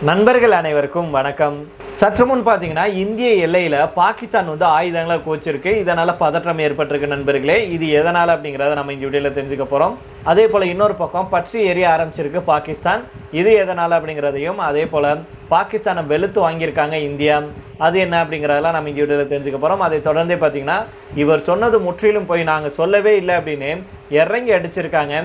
நண்பர்கள் அனைவருக்கும் வணக்கம். சற்று முன் பார்த்தீங்கன்னா இந்திய எல்லையில் பாகிஸ்தான் ஆயுதங்களை குவிச்சிருக்கு. இதனால் பதற்றம் ஏற்பட்டிருக்கு நண்பர்களே. இது எதனால் அப்படிங்கிறத நம்ம இந்த வீடியோவில் தெரிஞ்சுக்க போகிறோம். அதே போல் இன்னொரு பக்கம் பற்றி எரிய ஆரம்பிச்சிருக்கு பாகிஸ்தான். இது எதனால் அப்படிங்கிறதையும், அதே போல் பாகிஸ்தானை வெளுத்து வாங்கியிருக்காங்க இந்தியா, அது என்ன அப்படிங்கிறதெல்லாம் நம்ம இந்த வீடியோவில் தெரிஞ்சுக்க போகிறோம். அதை தொடர்ந்தே பார்த்தீங்கன்னா இவர் சொன்னது முற்றிலும் போய் நாங்கள் சொல்லவே இல்லை அப்படின்னு இறங்கி அடிச்சிருக்காங்க.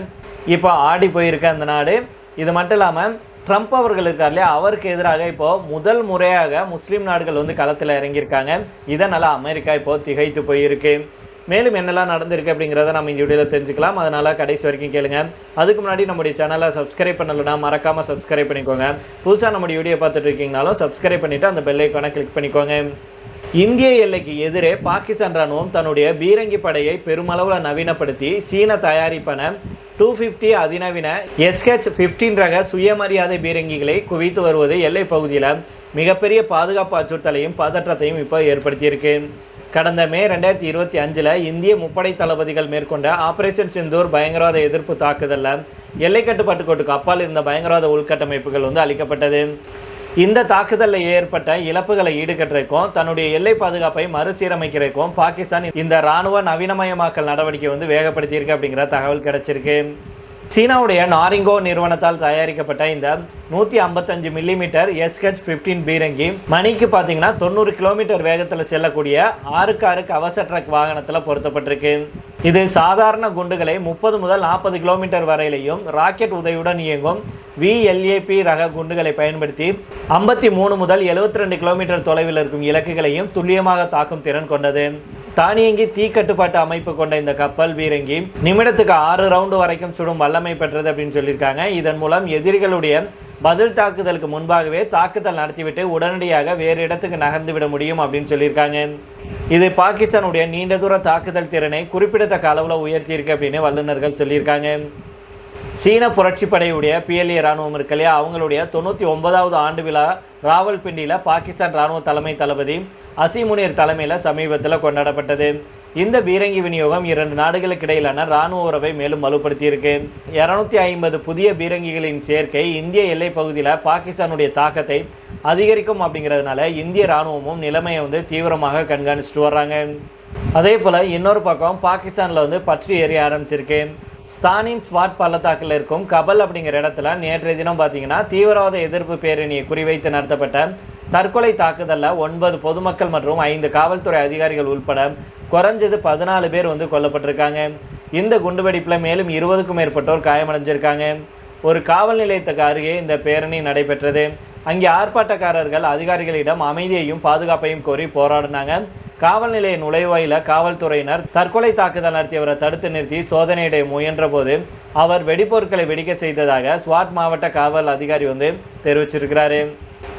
இப்போ ஆடி போயிருக்க அந்த நாடு. இது மட்டும் இல்லாமல் ட்ரம்ப் அவர்கள் இருக்கார் இல்லையா, அவருக்கு எதிராக இப்போது முதல் முறையாக முஸ்லீம் நாடுகள் களத்தில் இறங்கியிருக்காங்க. இதனால் அமெரிக்கா இப்போது திகைத்து போயிருக்கு. மேலும் என்னெல்லாம் நடந்திருக்கு அப்படிங்கிறத நம்ம இந்த வீடியோவில் தெரிஞ்சுக்கலாம். அதனால் கடைசி வரைக்கும் கேளுங்க. அதுக்கு முன்னாடி நம்முடைய சேனலை சப்ஸ்கிரைப் பண்ணலைன்னா மறக்காமல் சப்ஸ்கிரைப் பண்ணிக்கோங்க. புதுசாக நம்முடைய வீடியோ பார்த்துட்டு இருக்கீங்கனாலும் சப்ஸ்கிரைப் பண்ணிவிட்டு அந்த பெல் ஐக்கானை கிளிக் பண்ணிக்கோங்க. இந்திய எல்லைக்கு எதிரே பாகிஸ்தான் ராணுவம் தன்னுடைய பீரங்கி படையை பெருமளவில் நவீனப்படுத்தி சீன தயாரிப்பான 250 அதிநவீன SH-15 ரக சுயமரியாதை பீரங்கிகளை குவித்து வருவது எல்லை பகுதியில் மிகப்பெரிய பாதுகாப்பு அச்சுறுத்தலையும் பதற்றத்தையும் இப்போ ஏற்படுத்தியிருக்கு. கடந்த மே 2025 இந்திய முப்படை தளபதிகள் மேற்கொண்ட ஆபரேஷன் சிந்தூர் பயங்கரவாத எதிர்ப்பு தாக்குதலில் எல்லை கட்டுப்பாட்டு கோட்டுக்கு அப்பால் இருந்த பயங்கரவாத உள்கட்டமைப்புகள் அளிக்கப்பட்டது. இந்த தாக்குதலில் ஏற்பட்ட இழப்புகளை ஈடுகட்டுறதுக்கும் தன்னுடைய எல்லை பாதுகாப்பை மறுசீரமைக்கிறதுக்கும் பாகிஸ்தான் இந்த இராணுவ நவீனமயமாக்கல் நடவடிக்கை வேகப்படுத்தியிருக்கு அப்படிங்கிற தகவல் கிடைச்சிருக்கு. சீனாவுடைய நாரிங்கோ நிறுவனத்தால் தயாரிக்கப்பட்ட இந்த 155 மில்லிமீட்டர் SH-15 பீரங்கி மணிக்கு பார்த்தீங்கன்னா 90 கிலோமீட்டர் வேகத்தில் செல்லக்கூடிய 6x6 அவசர ட்ரக் வாகனத்தில் பொருத்தப்பட்டிருக்கு. இது சாதாரண குண்டுகளை 30 முதல் 40 கிலோமீட்டர் வரையிலையும் ராக்கெட் உதவியுடன் இயங்கும் VLAP ரக குண்டுகளை பயன்படுத்தி 53 முதல் 72 கிலோமீட்டர் தொலைவில் இருக்கும் இலக்குகளையும் துல்லியமாக தாக்கும் திறன் கொண்டது. தானியங்கி தீ கட்டுப்பாட்டு அமைப்பு கொண்ட இந்த கப்பல் பீரங்கி நிமிடத்துக்கு 6 ரவுண்டு வரைக்கும் சுடும் வல்லமை பெற்றது அப்படின்னு சொல்லியிருக்காங்க. இதன் மூலம் எதிரிகளுடைய பதில் தாக்குதலுக்கு முன்பாகவே தாக்குதல் நடத்திவிட்டு உடனடியாக வேறு இடத்துக்கு நகர்ந்து விட முடியும் அப்படின்னு சொல்லியிருக்காங்க. இது பாகிஸ்தானுடைய நீண்ட தூர தாக்குதல் திறனை குறிப்பிடத்தக்க அளவில் உயர்த்தியிருக்கு அப்படின்னு வல்லுநர்கள் சொல்லியிருக்காங்க. சீன புரட்சிப்படையுடைய PLA இராணுவம் இருக்கு இல்லையா, அவங்களுடைய 99வது ஆண்டு விழா ராவல்பிண்டியில் பாகிஸ்தான் இராணுவ தலைமை தளபதி அசீம் முனீர் தலைமையில் சமீபத்தில் கொண்டாடப்பட்டது. இந்த பீரங்கி விநியோகம் 2 நாடுகளுக்கு இடையிலான இராணுவ உறவை மேலும் வலுப்படுத்தியிருக்கு. 250 புதிய பீரங்கிகளின் சேர்க்கை இந்திய எல்லை பகுதியில் பாகிஸ்தானுடைய தாக்கத்தை அதிகரிக்கும் அப்படிங்கிறதுனால இந்திய இராணுவமும் நிலைமையை தீவிரமாக கண்காணிச்சுட்டு வர்றாங்க. அதே போல் இன்னொரு பக்கம் பாகிஸ்தானில் பற்றி எரிய ஆரம்பிச்சிருக்கு. ஸ்தானின் ஸ்வாட் பள்ளத்தாக்கில் இருக்கும் கபல் அப்படிங்கிற இடத்துல நேற்றைய தினம் பார்த்தீங்கன்னா தீவிரவாத எதிர்ப்பு பேரணியை குறிவைத்து நடத்தப்பட்ட தற்கொலை தாக்குதலில் 9 பொதுமக்கள் மற்றும் 5 காவல்துறை அதிகாரிகள் உட்பட குறைஞ்சது 14 பேர் கொல்லப்பட்டிருக்காங்க. இந்த குண்டுவெடிப்பில் மேலும் 20க்கும் மேற்பட்டோர் காயமடைஞ்சிருக்காங்க. ஒரு காவல் நிலையத்துக்கு அருகே இந்த பேரணி நடைபெற்றது. அங்கே ஆர்ப்பாட்டக்காரர்கள் அதிகாரிகளிடம் அமைதியையும் பாதுகாப்பையும் கோரி போராடினாங்க. காவல் நிலைய நுழைவாயில காவல்துறையினர் தற்கொலை தாக்குதல் நடத்தியவரை தடுத்து நிறுத்தி சோதனையிட முயன்ற போது அவர் வெடிப்பொருட்களை வெடிக்க செய்ததாக ஸ்வாட் மாவட்ட காவல் அதிகாரி தெரிவிச்சிருக்கிறாரு.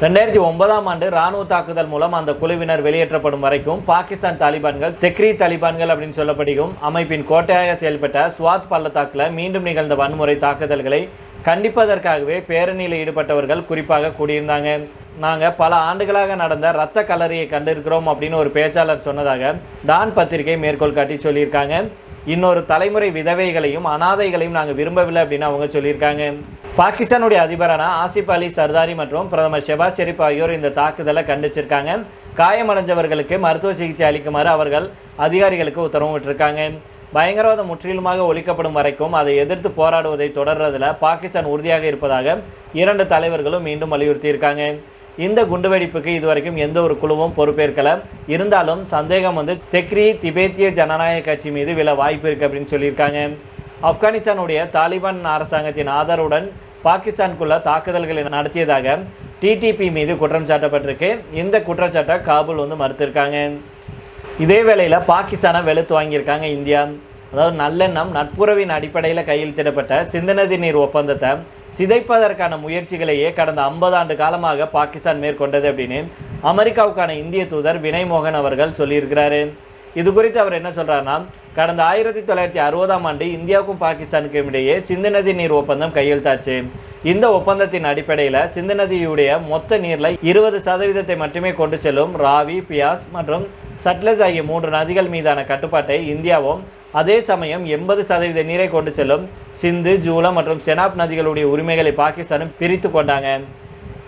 2009ஆம் ஆண்டு இராணுவ தாக்குதல் மூலம் அந்த குழுவினர் வெளியேற்றப்படும் வரைக்கும் பாகிஸ்தான் தாலிபான்கள் தெக்ரீ தாலிபான்கள் அப்படின்னு சொல்லப்படும் அமைப்பின் கோட்டையாக செயல்பட்ட ஸ்வாத் பள்ளத்தாக்கில் மீண்டும் நிகழ்ந்த வன்முறை தாக்குதல்களை கண்டிப்பதற்காகவே பேரணியில் ஈடுபட்டவர்கள் குறிப்பாக கூடியிருந்தாங்க. நாங்கள் பல ஆண்டுகளாக நடந்த இரத்த கலரியை கண்டிருக்கிறோம் அப்படின்னு ஒரு பேச்சாளர் சொன்னதாக டான் பத்திரிகை மேற்கோள் காட்டி சொல்லியிருக்காங்க. இன்னொரு தலைமுறை விதவைகளையும் அனாதைகளையும் நாங்கள் விரும்பவில்லை அப்படின்னு அவங்க சொல்லியிருக்காங்க. பாகிஸ்தானுடைய அதிபரான ஆசிப் அலி சர்தாரி மற்றும் பிரதமர் ஷெபாஸ் ஷெரீப் ஆகியோர் இந்த தாக்குதலை கண்டிச்சிருக்காங்க. காயமடைஞ்சவர்களுக்கு மருத்துவ சிகிச்சை அளிக்குமாறு அவர்கள் அதிகாரிகளுக்கு உத்தரவு விட்டிருக்காங்க. பயங்கரவாதம் முற்றிலுமாக ஒழிக்கப்படும் வரைக்கும் அதை எதிர்த்து போராடுவதை தொடர்றதில் பாகிஸ்தான் உறுதியாக இருப்பதாக 2 தலைவர்களும் மீண்டும் வலியுறுத்தியிருக்காங்க. இந்த குண்டுவெடிப்புக்கு இதுவரைக்கும் எந்த ஒரு குழுவும் பொறுப்பேற்கல. இருந்தாலும் சந்தேகம் தெக்ரீ திபேத்திய ஜனநாயக கட்சி மீது விழ வாய்ப்பு இருக்குது அப்படின்னு சொல்லியிருக்காங்க. ஆப்கானிஸ்தானுடைய தாலிபான் அரசாங்கத்தின் ஆதரவுடன் பாகிஸ்தானுக்குள்ள தாக்குதல்களை நடத்தியதாக TTP மீது குற்றம் சாட்டப்பட்டிருக்கு. இந்த குற்றச்சாட்டை காபூல் மறுத்திருக்காங்க. இதே வேளையில் பாகிஸ்தானை வெளுத்து வாங்கியிருக்காங்க இந்தியா. அதாவது நல்லெண்ணம் நட்புறவின் அடிப்படையில் கையெழுத்திடப்பட்ட சிந்து நதி நீர் ஒப்பந்தத்தை சிதைப்பதற்கான முயற்சிகளையே கடந்த 50 ஆண்டு காலமாக பாகிஸ்தான் மேற்கொண்டது அப்படின்னு அமெரிக்காவுக்கான இந்திய தூதர் வினய் மோகன் அவர்கள் சொல்லியிருக்கிறாரு. இது குறித்து அவர் என்ன சொல்கிறாருன்னா, கடந்த 1960ஆம் ஆண்டு இந்தியாவுக்கும் பாகிஸ்தானுக்கும் இடையே சிந்து நதி நீர் ஒப்பந்தம் கையெழுத்தாச்சு. இந்த ஒப்பந்தத்தின் அடிப்படையில் சிந்து நதியுடைய மொத்த நீரில் 20% மட்டுமே கொண்டு செல்லும் ராவி, பியாஸ் மற்றும் சட்லஜ் ஆகிய 3 நதிகள் மீதான கட்டுப்பாட்டை இந்தியாவும் அதே சமயம் 80% நீரை கொண்டு செல்லும் சிந்து, ஜூலம் மற்றும் செனாப் நதிகளுடைய உரிமைகளை பாகிஸ்தானும் பிரித்து கொண்டாங்க.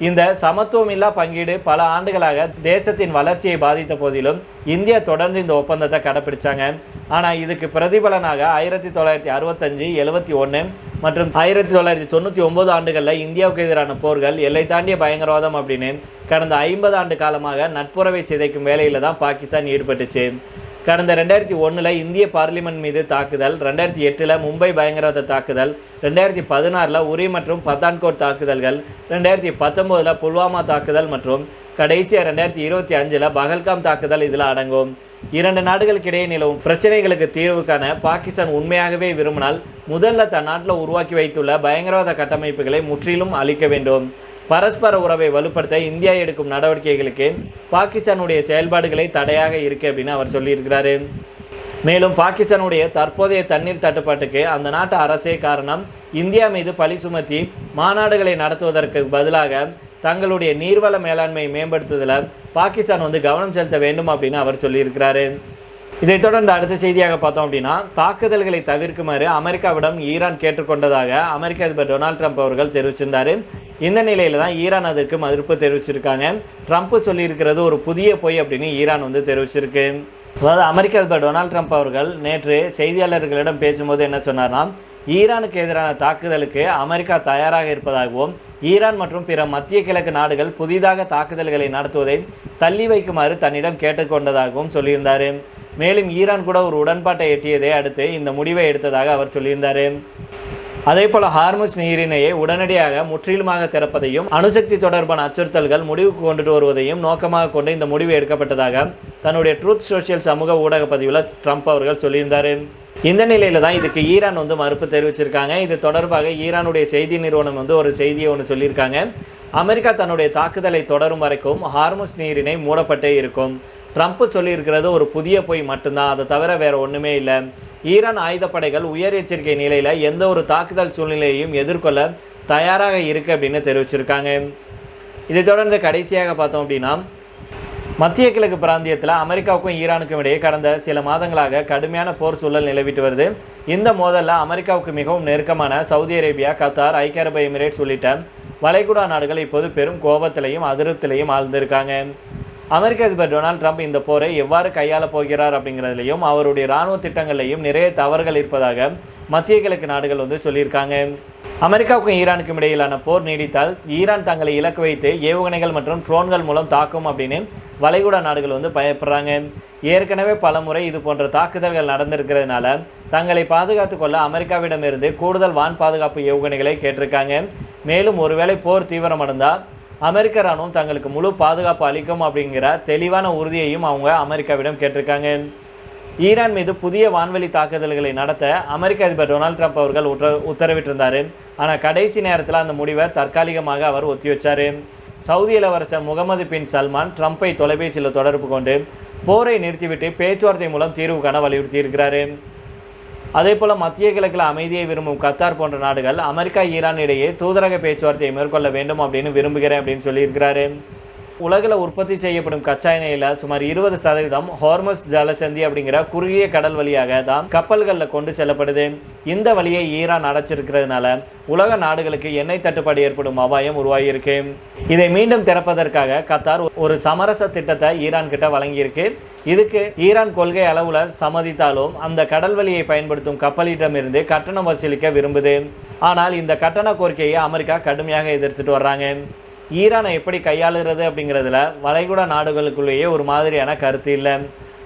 இந்த சமத்துவமில்லா பங்கீடு பல ஆண்டுகளாக தேசத்தின் வளர்ச்சியை பாதித்த போதிலும் இந்தியா தொடர்ந்து இந்த ஒப்பந்தத்தை கடைப்பிடிச்சாங்க. ஆனால் இதுக்கு பிரதிபலனாக 1965, 71 மற்றும் 1999 ஆண்டுகளில் இந்தியாவுக்கு எதிரான போர்கள், எல்லை தாண்டிய பயங்கரவாதம் அப்படின்னு கடந்த 50 ஆண்டு காலமாக நட்புறவை சிதைக்கும் வேலையில் தான் பாகிஸ்தான் ஈடுபட்டுச்சு. கடந்த 2001 இந்திய பார்லிமெண்ட் மீது தாக்குதல், 2008 மும்பை பயங்கரவாத தாக்குதல், 2016 உரி மற்றும் பத்தான்கோட் தாக்குதல்கள், 2019 புல்வாமா தாக்குதல் மற்றும் கடைசியாக 2025 பகல்காம் தாக்குதல் இதில் அடங்கும். இரண்டு நாடுகளுக்கிடையே நிலவும் பிரச்சனைகளுக்கு தீர்வு காண பாகிஸ்தான் உண்மையாகவே விரும்பினால் முதல்ல தன் நாட்டில் உருவாக்கி வைத்துள்ள பயங்கரவாத கட்டமைப்புகளை முற்றிலும் அழிக்க வேண்டும். பரஸ்பர உறவை வலுப்படுத்த இந்தியா எடுக்கும் நடவடிக்கைகளுக்கு பாகிஸ்தானுடைய செயல்பாடுகளை தடையாக இருக்கு அப்படின்னு அவர் சொல்லியிருக்கிறாரு. மேலும் பாகிஸ்தானுடைய தற்போதைய தண்ணீர் தட்டுப்பாட்டுக்கு அந்த நாட்டு அரசே காரணம். இந்தியா மீது பழி சுமத்தி மாநாடுகளை நடத்துவதற்கு பதிலாக தங்களுடைய நீர்வள மேலாண்மையை மேம்படுத்துவதில் பாகிஸ்தான் கவனம் செலுத்த வேண்டும் அப்படின்னு அவர் சொல்லியிருக்கிறாரு. இதைத் தொடர்ந்து அடுத்த செய்தியாக பார்த்தோம் அப்படின்னா, தாக்குதல்களை தவிர்க்குமாறு அமெரிக்காவிடம் ஈரான் கேட்டுக்கொண்டதாக அமெரிக்க அதிபர் டொனால்ட் ட்ரம்ப் அவர்கள் தெரிவிச்சிருந்தார். இந்த நிலையில தான் ஈரான் அதற்கு மறுப்பு தெரிவிச்சிருக்காங்க. ட்ரம்ப் சொல்லியிருக்கிறது ஒரு புதிய பொய் அப்படின்னு ஈரான் தெரிவிச்சிருக்கு. அதாவது அமெரிக்க அதிபர் டொனால்ட் ட்ரம்ப் அவர்கள் நேற்று செய்தியாளர்களிடம் பேசும்போது என்ன சொன்னார்னா, ஈரானுக்கு எதிரான தாக்குதலுக்கு அமெரிக்கா தயாராக இருப்பதாகவும் ஈரான் மற்றும் பிற மத்திய கிழக்கு நாடுகள் புதிதாக தாக்குதல்களை நடத்துவதை தள்ளி வைக்குமாறு தன்னிடம் கேட்டுக்கொண்டதாகவும் சொல்லியிருந்தார். மேலும் ஈரான் கூட ஒரு உடன்பாட்டை எட்டியதை அடுத்து இந்த முடிவை எடுத்ததாக அவர் சொல்லியிருந்தார். அதே போல ஹார்முஸ் நீரிணையை உடனடியாக முற்றிலுமாக திறப்பதையும் அணுசக்தி தொடர்பான அச்சுறுத்தல்கள் முடிவுக்கு கொண்டுட்டு வருவதையும் நோக்கமாக கொண்டு இந்த முடிவு எடுக்கப்பட்டதாக தன்னுடைய ட்ரூத் சோஷியல் சமூக ஊடக பதிவில் ட்ரம்ப் அவர்கள் சொல்லியிருந்தார். இந்த நிலையில தான் இதுக்கு ஈரான் மறுப்பு தெரிவிச்சிருக்காங்க. இது தொடர்பாக ஈரானுடைய செய்தி நிறுவனம் ஒரு செய்தியை சொல்லியிருக்காங்க. அமெரிக்கா தன்னுடைய தாக்குதலை தொடரும் வரைக்கும் ஹார்முஸ் நீரிணை மூடப்பட்டே இருக்கும். ட்ரம்ப் சொல்லியிருக்கிறது ஒரு புதிய பொய் மட்டும்தான், அதை தவிர வேற ஒன்றுமே இல்லை. ஈரான் ஆயுதப்படைகள் உயர் எச்சரிக்கை நிலையில் எந்த ஒரு தாக்குதல் சூழ்நிலையையும் எதிர்கொள்ள தயாராக இருக்கு அப்படின்னு தெரிவிச்சிருக்காங்க. இதை தொடர்ந்து கடைசியாக பார்த்தோம் அப்படின்னா, மத்திய கிழக்கு பிராந்தியத்தில் அமெரிக்காவுக்கும் ஈரானுக்கும் இடையே கடந்த சில மாதங்களாக கடுமையான போர் சூழல் நிலவிட்டு வருது. இந்த மோதலில் அமெரிக்காவுக்கு மிகவும் நெருக்கமான சவுதி அரேபியா, கத்தார், ஐக்கிய அரபு எமிரேட்ஸ் உள்ளிட்ட வளைகுடா நாடுகள் இப்போது பெரும் கோபத்திலையும் அதிருப்திலையும் ஆழ்ந்திருக்காங்க. அமெரிக்க அதிபர் டொனால்ட் ட்ரம்ப் இந்த போரை எவ்வாறு கையாளப் போகிறார் அப்படிங்கிறதுலையும் அவருடைய இராணுவ திட்டங்களையும் நிறைய தவறுகள் இருப்பதாக மத்திய கிழக்கு நாடுகள் சொல்லியிருக்காங்க. அமெரிக்காவுக்கும் ஈரானுக்கும் இடையிலான போர் நீடித்தால் ஈரான் தங்களை இலக்கு வைத்து ஏவுகணைகள் மற்றும் ட்ரோன்கள் மூலம் தாக்கும் அப்படின்னு வளைகுடா நாடுகள் பயப்படுறாங்க. ஏற்கனவே பல முறை இது போன்ற தாக்குதல்கள் நடந்திருக்கிறதுனால தங்களை பாதுகாத்து கொள்ள அமெரிக்காவிடமிருந்து கூடுதல் வான் பாதுகாப்பு ஏவுகணைகளை கேட்டிருக்காங்க. மேலும் ஒருவேளை போர் தீவிரமடைந்தால் அமெரிக்க இராணுவம் தங்களுக்கு முழு பாதுகாப்பு அளிக்கும் அப்படிங்கிற தெளிவான உறுதியையும் அவங்க அமெரிக்காவிடம் கேட்டிருக்காங்க. ஈரான் மீது புதிய வான்வெளி தாக்குதல்களை நடத்த அமெரிக்க அதிபர் டொனால்ட் ட்ரம்ப் அவர்கள் உத்தரவிட்டிருந்தார். ஆனால் கடைசி நேரத்தில் அந்த முடிவை தற்காலிகமாக அவர் ஒத்தி வச்சார். சவுதி இளவரசர் முகமது பின் சல்மான் ட்ரம்ப்பை தொலைபேசியில் தொடர்பு கொண்டு போரை நிறுத்திவிட்டு பேச்சுவார்த்தை மூலம் தீர்வு காண வலியுறுத்தியிருக்கிறார். அதே போல் மத்திய கிழக்கில் அமைதியை விரும்பும் கத்தார் போன்ற நாடுகள் அமெரிக்கா ஈரான் இடையே தூதரக பேச்சுவார்த்தையை மேற்கொள்ள வேண்டும் அப்படின்னு விரும்புகிறேன் அப்படின்னு சொல்லியிருக்கிறாரு. உலகில் உற்பத்தி செய்யப்படும் கச்சா எண்ணெயில் சுமார் 20% ஹார்மஸ் ஜலசந்தி அப்படிங்கிற குறுகிய கடல் வழியாக தான் கப்பல்களில் கொண்டு செல்லப்படுது. இந்த வழியை ஈரான் அடைச்சிருக்கிறதுனால உலக நாடுகளுக்கு எண்ணெய் தட்டுப்பாடு ஏற்படும் அபாயம் உருவாகியிருக்கு. இதை மீண்டும் திறப்பதற்காக கத்தார் ஒரு சமரச திட்டத்தை ஈரான் கிட்ட வழங்கியிருக்கு. இதுக்கு ஈரான் கொள்கை அளவுல சம்மதித்தாலும் அந்த கடல் வழியை பயன்படுத்தும் கப்பலிடமிருந்து கட்டணம் வசூலிக்க விரும்புது. ஆனால் இந்த கட்டண கோரிக்கையை அமெரிக்கா கடுமையாக எதிர்த்துட்டு வர்றாங்க. ஈரானை எப்படி கையாளுறது அப்படிங்கிறதுல வளைகுடா நாடுகளுக்குள்ளேயே ஒரு மாதிரியான கருத்து இல்லை.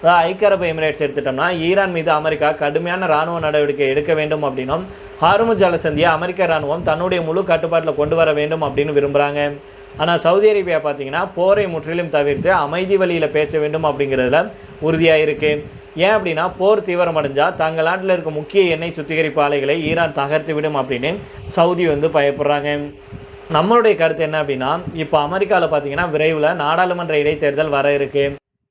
அதாவது ஐக்கிய அரபு எமிரேட்ஸ் எடுத்துட்டோம்னா ஈரான் மீது அமெரிக்கா கடுமையான இராணுவ நடவடிக்கை எடுக்க வேண்டும் அப்படின்னும் ஹார்முஸ் ஜலசந்தியை அமெரிக்க இராணுவம் தன்னுடைய முழு கட்டுப்பாட்டில் கொண்டு வர வேண்டும் அப்படின்னு விரும்புகிறாங்க. ஆனால் சவுதி அரேபியா பார்த்தீங்கன்னா போரை முற்றிலும் தவிர்த்து அமைதி வழியில் பேச வேண்டும் அப்படிங்கிறதுல உறுதியாக இருக்குது. ஏன் அப்படின்னா போர் தீவிரமடைஞ்சால் தங்கள் நாட்டில் இருக்க முக்கிய எண்ணெய் சுத்திகரிப்பு ஆலைகளை ஈரான் தகர்த்து விடும் அப்படின்னு சவுதி பயப்படுறாங்க. நம்மளுடைய கருத்து என்ன அப்படின்னா, இப்போ அமெரிக்காவில் பார்த்தீங்கன்னா விரைவில் நாடாளுமன்ற இடைத்தேர்தல் வர இருக்கு.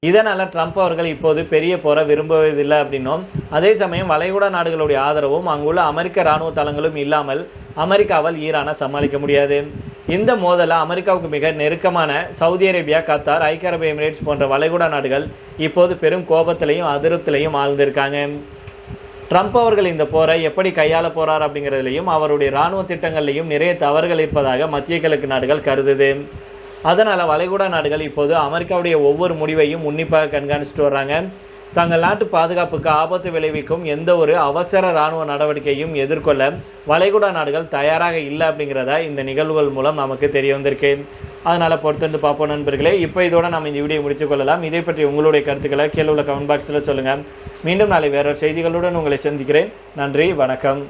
இதனால் ட்ரம்ப் அவர்கள் இப்போது பெரிய போரை விரும்புவதில்லை அப்படின்னும் அதே சமயம் வளைகுடா நாடுகளுடைய ஆதரவும் அங்குள்ள அமெரிக்க இராணுவ தளங்களும் இல்லாமல் அமெரிக்காவால் ஈரானை சமாளிக்க முடியாது. இந்த மோதலில் அமெரிக்காவுக்கு மிக நெருக்கமான சவுதி அரேபியா, கத்தார், ஐக்கிய அரபு எமிரேட்ஸ் போன்ற வளைகுடா நாடுகள் இப்போது பெரும் கோபத்திலையும் அதிருப்திலையும் ஆழ்ந்திருக்காங்க. ட்ரம்ப் அவர்கள் இந்த போரை எப்படி கையாள போறார் அப்படிங்கிறதுலையும் அவருடைய இராணுவ திட்டங்கள்லையும் நிறைய தவறுகள் இருப்பதாக மத்திய கிழக்கு நாடுகள் கருதுது. அதனால் வளைகுடா நாடுகள் இப்போது அமெரிக்காவுடைய ஒவ்வொரு முடிவையும் உன்னிப்பாக கண்காணிச்சுட்டு வர்றாங்க. தங்கள் நாட்டு பாதுகாப்புக்கு ஆபத்து விளைவிக்கும் எந்த ஒரு அவசர இராணுவ நடவடிக்கையும் எதிர்கொள்ள வளைகுடா நாடுகள் தயாராக இல்லை அப்படிங்கிறத இந்த நிகழ்வுகள் மூலம் நமக்கு தெரிய வந்திருக்கு. அதனால் பொறுத்திருந்து பார்ப்போம் நண்பர்களே. இப்போ இதோட நம்ம இந்த வீடியோ முடித்துக் கொள்ளலாம். இதை பற்றி உங்களுடைய கருத்துக்களை கீழே உள்ள கமெண்ட் பாக்ஸில் சொல்லுங்கள். மீண்டும் நாளை வேறொரு செய்திகளுடன் உங்களை சந்திக்கிறேன். நன்றி, வணக்கம்.